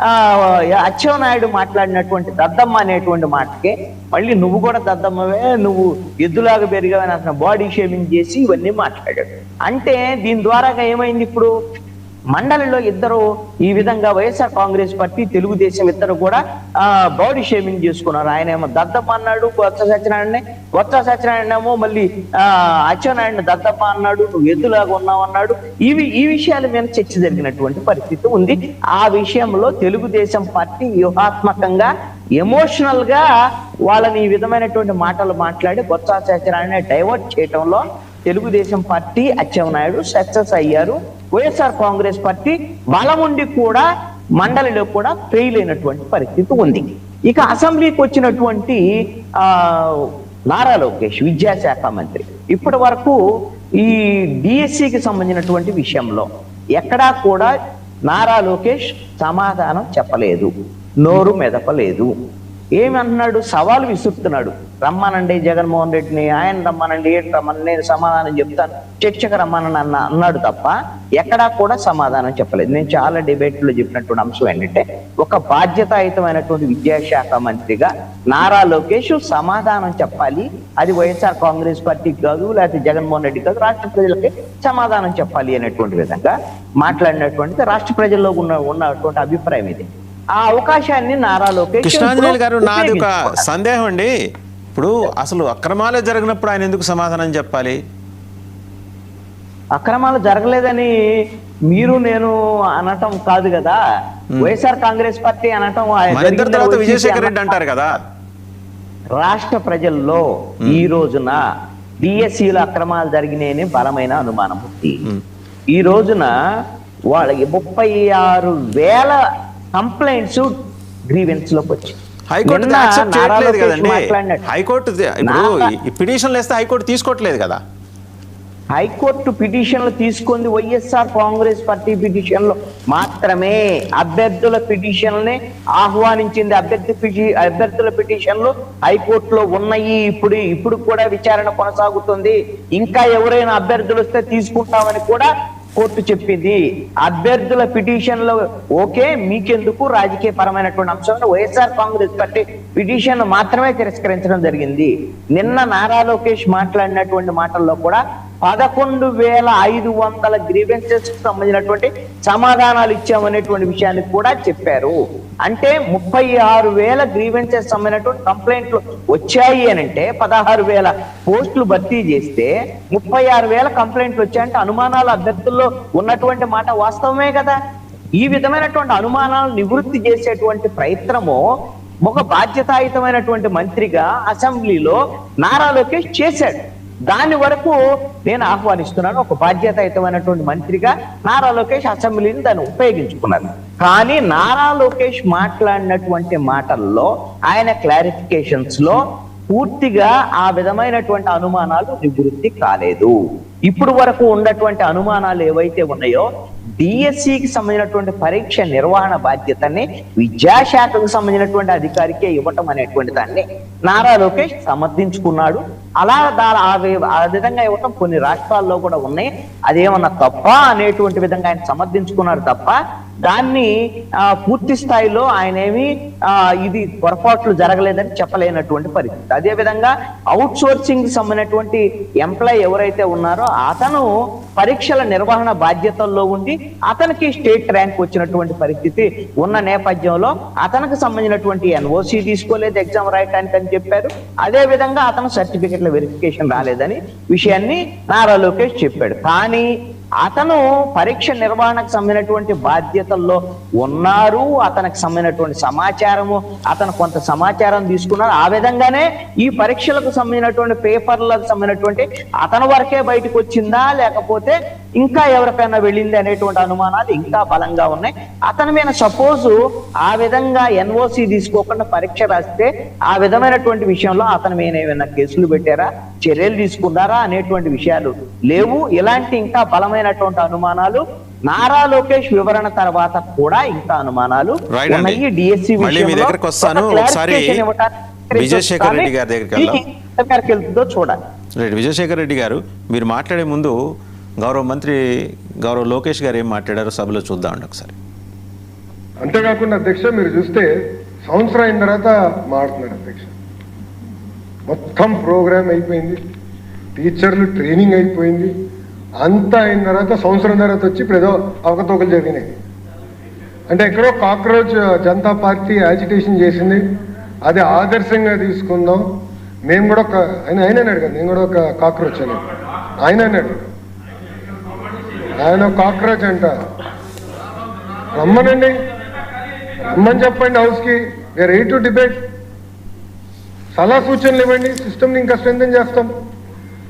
ఆ అచ్చెన్నాయుడు మాట్లాడినటువంటి దద్దమ్మ అనేటువంటి మాటకే మళ్ళీ నువ్వు కూడా దద్దమ్మవే, నువ్వు ఎద్దులాగా పెరిగావని అతను బాడీ షేమింగ్ చేసి ఇవన్నీ మాట్లాడాడు. అంటే దీని ద్వారాగా ఏమైంది, ఇప్పుడు మండలిలో ఇద్దరు ఈ విధంగా వైఎస్ఆర్ కాంగ్రెస్ పార్టీ తెలుగుదేశం ఇద్దరు కూడా బాడీ షేమింగ్ చేసుకున్నారు. ఆయన ఏమో దద్దమ్మ అన్నాడు బొత్స సత్యనారాయణేమో మళ్ళీ అచ్చెన్నాయుడిని దద్దమ్మ అన్నాడు, నువ్వు ఎద్దులాగా ఉన్నావు అన్నాడు. ఈ విషయాల మీద చర్చ జరిగినటువంటి పరిస్థితి ఉంది. ఆ విషయంలో తెలుగుదేశం పార్టీ వ్యూహాత్మకంగా ఎమోషనల్ గా వాళ్ళని ఈ విధమైనటువంటి మాటలు మాట్లాడి బొత్స సత్యనారాయణ డైవర్ట్ చేయడంలో తెలుగుదేశం పార్టీ అచ్చెన్నాయుడు సక్సెస్ అయ్యారు. వైఎస్ఆర్ కాంగ్రెస్ పార్టీ బలం ఉండి కూడా మండలిలో కూడా ఫెయిల్ అయినటువంటి పరిస్థితి ఉంది. ఇక అసెంబ్లీకి వచ్చినటువంటి నారా లోకేష్ విద్యాశాఖ మంత్రి ఇప్పటి వరకు ఈ డిఎస్సికి సంబంధించినటువంటి విషయంలో ఎక్కడా కూడా నారా లోకేష్ సమాధానం చెప్పలేదు, నోరు మెదపలేదు. ఏమంటున్నాడు, సవాలు విసురుతున్నాడు. రమ్మానండి జగన్మోహన్ రెడ్డిని, ఆయన రమ్మానండి, ఏంటి రమ్మని, నేను సమాధానం చెప్తాను, చర్చకు రమ్మానని అన్నాడు తప్ప ఎక్కడా కూడా సమాధానం చెప్పలేదు. నేను చాలా డిబేట్లో చెప్పినటువంటి అంశం ఏంటంటే, ఒక బాధ్యతాయుతమైనటువంటి విద్యాశాఖ మంత్రిగా నారా లోకేష్ సమాధానం చెప్పాలి. అది వైఎస్ఆర్ కాంగ్రెస్ పార్టీకి కాదు, లేకపోతే జగన్మోహన్ రెడ్డి కాదు, రాష్ట్ర ప్రజలకి సమాధానం చెప్పాలి అనేటువంటి విధంగా మాట్లాడినటువంటిది రాష్ట్ర ప్రజల్లో ఉన్నటువంటి అభిప్రాయం ఇది. ఆ అవకాశాన్ని నారా లోకేష్. కృష్ణాంజనేయులు గారు, నాది ఒక సందేహం అండి. ఇప్పుడు అసలు అక్రమాలు జరిగినప్పుడు ఆయన ఎందుకు సమాధానం చెప్పాలి? అక్రమాలు జరగలేదని మీరు నేను అనటం కాదు కదా, వైఎస్ఆర్ కాంగ్రెస్ పార్టీ అనటం. తర్వాత విజయశేఖర్ రెడ్డి అంటారు కదా. రాష్ట్ర ప్రజల్లో ఈ రోజున డిఎస్సిలో అక్రమాలు జరిగినాయని బలమైన అనుమానం ఉంది. ఈ రోజున వాళ్ళకి 36,000 కంప్లైంట్స్ గ్రీవెన్స్ లోకి వచ్చాయి. హైకోర్టు హైకోర్టు ఇప్పుడు పిటిషన్లు వేస్తే హైకోర్టు తీసుకోవట్లేదు కదా. హైకోర్టు పిటిషన్లు తీసుకుంది వైఎస్ఆర్ కాంగ్రెస్ పార్టీ పిటిషన్లు మాత్రమే. అభ్యర్థుల పిటిషన్లని ఆహ్వానించింది. అభ్యర్థుల పిటిషన్లు హైకోర్టులో ఉన్నాయి. ఇప్పుడు కూడా విచారణ కొనసాగుతుంది. ఇంకా ఎవరైనా అభ్యర్థులు వస్తే తీసుకుంటామని కూడా కోర్టు చెప్పింది. అభ్యర్థుల పిటిషన్లు ఓకే, మీకెందుకు రాజకీయ పరమైనటువంటి అంశాలను వైఎస్ఆర్ కాంగ్రెస్ పార్టీ పిటిషన్ మాత్రమే తిరస్కరించడం జరిగింది. నిన్న నారా లోకేష్ మాట్లాడినటువంటి మాటల్లో కూడా 11,500 గ్రీవెన్సెస్ కు సంబంధించినటువంటి సమాధానాలు ఇచ్చామనేటువంటి విషయాన్ని కూడా చెప్పారు. అంటే 36,000 గ్రీవెన్సెస్ సంబంధించినటువంటి కంప్లైంట్లు వచ్చాయి అని అంటే 16,000 పోస్టులు భర్తీ చేస్తే 36,000 కంప్లైంట్లు వచ్చాయంటే అనుమానాలు అభ్యర్థుల్లో ఉన్నటువంటి మాట వాస్తవమే కదా. ఈ విధమైనటువంటి అనుమానాలు నివృత్తి చేసేటువంటి ప్రయత్నము ఒక బాధ్యతాయుతమైనటువంటి మంత్రిగా అసెంబ్లీలో నారా లోకేష్ చేశాడు. దాని వరకు నేను ఆహ్వానిస్తున్నాను. ఒక బాధ్యతాయుతమైనటువంటి మంత్రిగా నారా లోకేష్ అసెంబ్లీని దాన్ని ఉపయోగించుకున్నారు. కానీ నారా లోకేష్ మాట్లాడినటువంటి మాటల్లో, ఆయన క్లారిఫికేషన్స్ లో పూర్తిగా ఆ విధమైనటువంటి అనుమానాలు నివృత్తి కాలేదు. ఇప్పుడు వరకు ఉన్నటువంటి అనుమానాలు ఏవైతే ఉన్నాయో డిఎస్సికి సంబంధించినటువంటి పరీక్ష నిర్వహణ బాధ్యతని విద్యాశాఖకు సంబంధించినటువంటి అధికారికే ఇవ్వటం అనేటువంటి దాన్ని నారా లోకేష్ సమర్థించుకున్నాడు. అలా ఆ విధంగా ఇవ్వటం కొన్ని రాష్ట్రాల్లో కూడా ఉన్నాయి. అదేమన్నా తప్ప అనేటువంటి విధంగా ఆయన సమర్థించుకున్నారు తప్ప దాన్ని పూర్తి స్థాయిలో ఆయన ఏమి ఇది పొరపాట్లు జరగలేదని చెప్పలేనటువంటి పరిస్థితి. అదే విధంగా అవుట్ సోర్సింగ్ సంబంధించినటువంటి ఎంప్లాయ్ ఎవరైతే ఉన్నారో అతను పరీక్షల నిర్వహణ బాధ్యతల్లో ఉండి అతనికి స్టేట్ ర్యాంక్ వచ్చినటువంటి పరిస్థితి ఉన్న నేపథ్యంలో అతనికి సంబంధించినటువంటి ఎన్ఓసి తీసుకోలేదు ఎగ్జామ్ రాయటానికి అని చెప్పారు. అదే విధంగా అతను సర్టిఫికెట్ల వెరిఫికేషన్ రాలేదని విషయాన్ని నారా లోకేష్ చెప్పాడు. కానీ అతను పరీక్ష నిర్వహణకు సంబంధించినటువంటి బాధ్యతల్లో ఉన్నారు. అతనికి సంబంధించినటువంటి సమాచారము, అతను కొంత సమాచారం తీసుకున్నారు. ఆ విధంగానే ఈ పరీక్షలకు సంబంధించినటువంటి పేపర్లకు సంబంధించినటువంటి అతని వరకే బయటకు వచ్చిందా లేకపోతే ఇంకా ఎవరికైనా వెళ్ళింది అనేటువంటి అనుమానాలు ఇంకా బలంగా ఉన్నాయి. అతని మీద సపోజ్ ఆ విధంగా ఎన్ఓసి తీసుకోకుండా పరీక్ష రాస్తే ఆ విధమైనటువంటి విషయంలో అతని మీద ఏమైనా కేసులు పెట్టారా, చర్యలు తీసుకున్నారా అనేటువంటి విషయాలు లేవు. ఇలాంటి ఇంకా బలమైనటువంటి అనుమానాలు నారా లోకేష్ వివరణ తర్వాత కూడా ఇంకా అనుమానాలు ఉన్నాయి. డిఎస్సి విజయశేఖర్ రెడ్డి గారి దగ్గరికి వెళ్తుందో చూడాలి. విజయశేఖర్ రెడ్డి గారు, మీరు మాట్లాడే ముందు గౌరవ మంత్రి గౌరవ లోకేష్ గారు ఏం మాట్లాడారో సభలో చూద్దామండి ఒకసారి. అంతేకాకుండా అధ్యక్ష మీరు చూస్తే సంవత్సరం అయిన తర్వాత మారుతున్నారు అధ్యక్ష. మొత్తం ప్రోగ్రామ్ అయిపోయింది, టీచర్లు ట్రైనింగ్ అయిపోయింది, అంతా అయిన తర్వాత సంవత్సరం తర్వాత వచ్చి ఇప్పుడు ఏదో అవకతవకలు జరిగినాయి. అంటే ఎక్కడో కాక్రోచ్ జనతా పార్టీ యాజిటేషన్ చేసింది, అది ఆదర్శంగా తీసుకుందాం. మేము కూడా ఆయన అన్నాడు కదా, నేను కూడా ఒక కాక్రోచ్ అని ఆయన అన్నాడు. ఆయన కాక్రోచ్ అంట. రమ్మనండి, రమ్మని చెప్పండి హౌస్కి, వేర్ రెడీ టు డిబేట్. సలహా సూచనలు ఇవ్వండి, సిస్టమ్ని ఇంకా స్ట్రెంథెన్ చేస్తాం.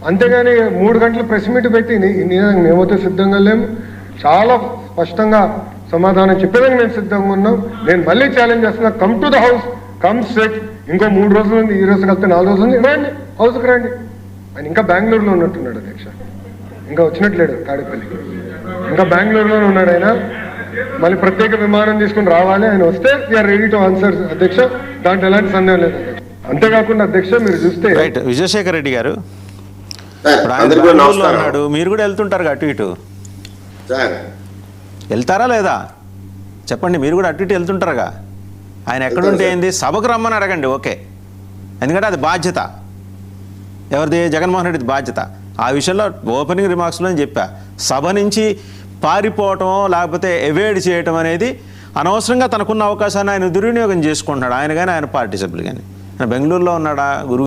అంతేగాని 3 గంటలు ప్రెస్ మీట్ పెట్టి మేమైతే సిద్ధంగా లేము, చాలా స్పష్టంగా సమాధానం చెప్పేదానికి మేము సిద్ధంగా ఉన్నాం. నేను మళ్ళీ ఛాలెంజ్ చేస్తున్నా, come to the house, come set. ఇంకో 3 రోజులు ఉంది, ఈ రోజు కలిపితే 4 రోజులు ఉంది, రండి హౌస్కి రండి. ఆయన ఇంకా బెంగళూరులో ఉన్నట్టున్నాడు అధ్యక్ష, ఇంకా వచ్చినట్లేడు తాడేపల్లికి, ఇంకా బెంగళూరులోనే ఉన్నాడు ఆయన. మళ్ళీ ప్రత్యేక విమానం తీసుకుని రావాలి, ఆయన వస్తే వీఆర్ రెడీ టు ఆన్సర్ అధ్యక్ష, దాంట్లో ఎలాంటి సందేహం లేదు అధ్యక్ష. అంతేకాకుండా అధ్యక్ష మీరు చూస్తే రైట్ విజయశేఖర్ రెడ్డి గారు, సార్, ఇప్పుడు ఆయన అందరికీ కూడా బెంగళూరులో నమస్కారం. ఉన్నాడు, మీరు కూడా వెళ్తుంటారు అటు ఇటు, సార్ వెళ్తారా లేదా చెప్పండి? మీరు కూడా అటు ఇటు వెళ్తుంటారుగా. ఆయన ఎక్కడుంటే ఏంది, సభకు రమ్మని అడగండి, ఓకే. ఎందుకంటే అది బాధ్యత, ఎవరిది? జగన్మోహన్ రెడ్డిది బాధ్యత. ఆ విషయంలో ఓపెనింగ్ రిమార్క్స్లో చెప్పా, సభ నుంచి పారిపోవటం లేకపోతే ఎవేడ్ చేయటం అనేది అనవసరంగా తనకున్న అవకాశాన్ని ఆయన దుర్వినియోగం చేసుకుంటున్నాడు, ఆయన కానీ ఆయన పార్టీ సభ్యులు కానీ. బెంగళూరులో ఉన్నాడా గురువు